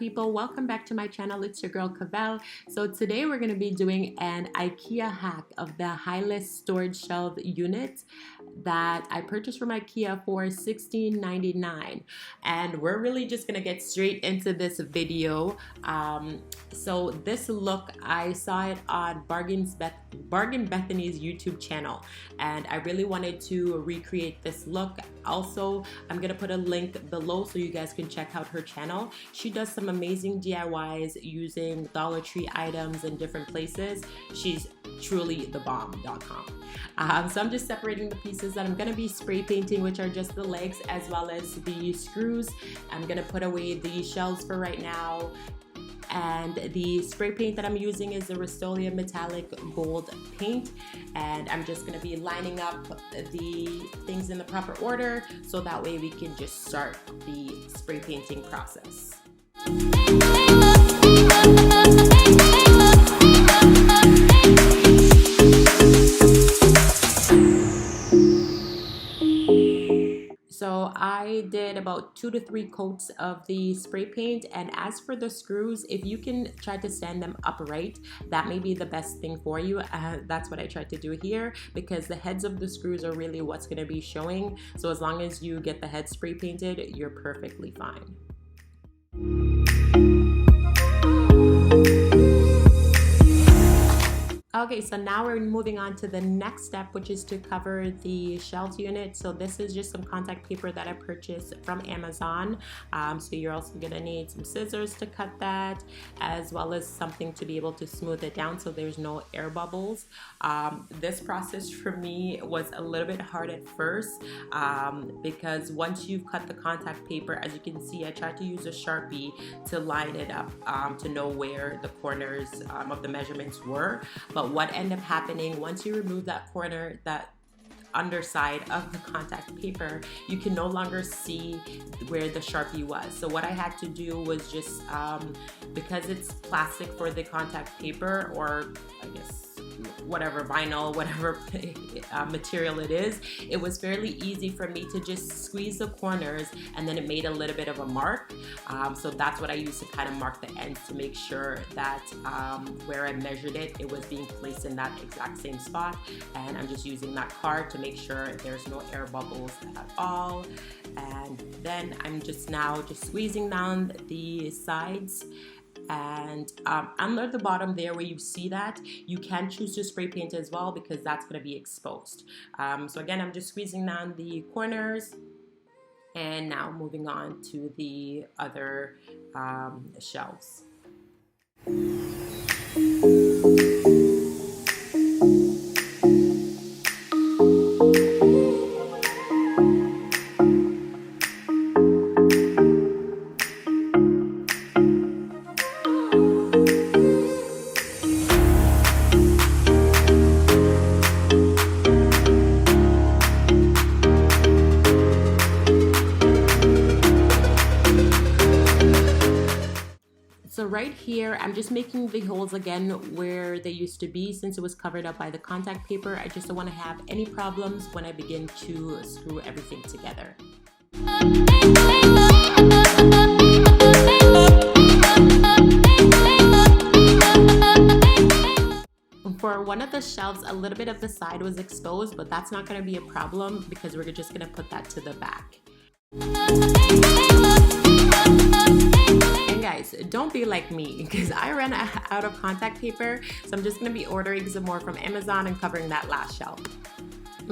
people, welcome back to my channel. It's your girl Cavell. So today we're going to be doing an IKEA hack of the Hyllis Storage shelf unit that I purchased from IKEA for $16.99, and we're really just going to get straight into this video. So this look, I saw it on Bargain Bethany's YouTube channel, and I really wanted to recreate this look. Also, I'm going to put a link below so you guys can check out her channel. She does some amazing DIYs using Dollar Tree items in different places. She's truly the bomb.com. So I'm just separating the pieces that I'm going to be spray painting, which are just the legs as well as the screws. I'm going to put away the shelves for right now. And the spray paint that I'm using is the Rust-Oleum Metallic Gold paint, and I'm just going to be lining up the things in the proper order so that way we can just start the spray painting process. So I did about 2 to 3 coats of the spray paint, and as for the screws, if you can try to stand them upright, that may be the best thing for you. That's what I tried to do here, because the heads of the screws are really what's going to be showing. So as long as you get the head spray painted, you're perfectly fine. Okay, so now we're moving on to the next step, which is to cover the shelves unit. So this is just some contact paper that I purchased from Amazon. So you're also gonna need some scissors to cut that, as well as something to be able to smooth it down so there's no air bubbles. This process for me was a little bit hard at first, because once you've cut the contact paper, as you can see, I tried to use a Sharpie to line it up to know where the corners of the measurements were. But what ended up happening, once you remove that corner, that underside of the contact paper, you can no longer see where the Sharpie was. So what I had to do was just, because it's plastic for the contact paper, or I guess whatever vinyl, whatever material it is, it was fairly easy for me to just squeeze the corners, and then it made a little bit of a mark. So that's what I used to kind of mark the ends to make sure that where I measured it, it was being placed in that exact same spot. And I'm just using that card to make sure there's no air bubbles at all. And then I'm just now squeezing down the sides. And under the bottom there where you see that, you can choose to spray paint as well, because that's going to be exposed. So again, I'm just squeezing down the corners, and now moving on to the other shelves. So right here, I'm just making the holes again where they used to be, since it was covered up by the contact paper. I just don't want to have any problems when I begin to screw everything together. For one of the shelves, a little bit of the side was exposed, but that's not going to be a problem because we're just going to put that to the back. And guys, don't be like me, because I ran out of contact paper, so I'm just going to be ordering some more from Amazon and covering that last shelf.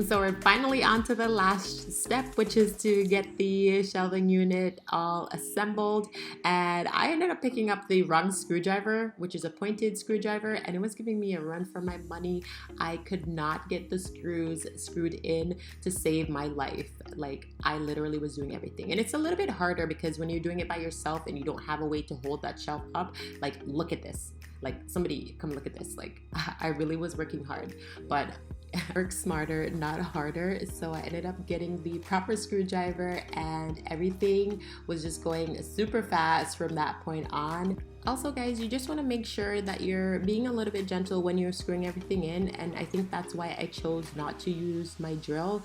So we're finally on to the last step, which is to get the shelving unit all assembled. And I ended up picking up the wrong screwdriver, which is a pointed screwdriver, and it was giving me a run for my money. I could not get the screws screwed in to save my life. Like, I literally was doing everything. And it's a little bit harder because when you're doing it by yourself and you don't have a way to hold that shelf up, like, look at this. Like, somebody come look at this. Like, I really was working hard, but work smarter, not harder. So I ended up getting the proper screwdriver, and everything was just going super fast from that point on. Also guys, you just want to make sure that you're being a little bit gentle when you're screwing everything in, and I think that's why I chose not to use my drill,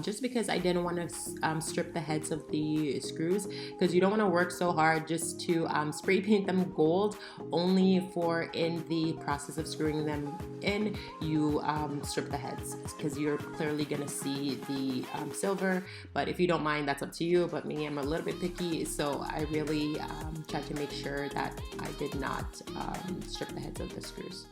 just because I didn't want to strip the heads of the screws, because you don't want to work so hard just to spray paint them gold only for in the process of screwing them in you strip the heads, because you're clearly going to see the silver. But if you don't mind, that's up to you. But me, I'm a little bit picky, so I really tried to make sure that I did not strip the heads of the screws.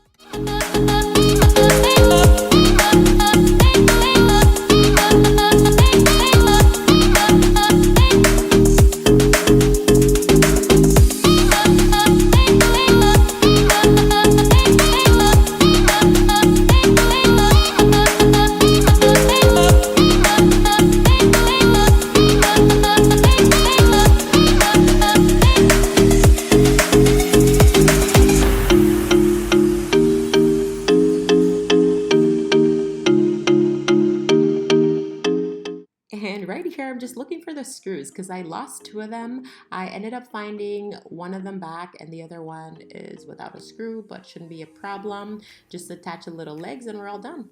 And right here, I'm just looking for the screws because I lost two of them. I ended up finding one of them back and the other one is without a screw, but shouldn't be a problem. Just attach the little legs and we're all done.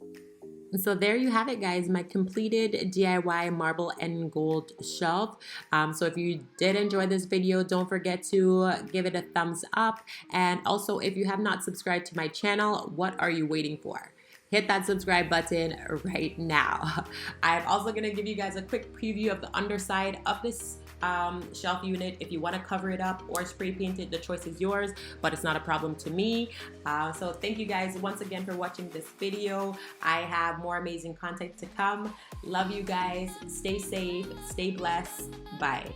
So there you have it guys, my completed DIY marble and gold shelf. So if you did enjoy this video, don't forget to give it a thumbs up. And also if you have not subscribed to my channel, what are you waiting for? Hit that subscribe button right now. I'm also gonna give you guys a quick preview of the underside of this shelf unit. If you want to cover it up or spray paint it, the choice is yours, but it's not a problem to me. So thank you guys once again for watching this video. I have more amazing content to come. Love you guys. Stay safe, stay blessed. Bye.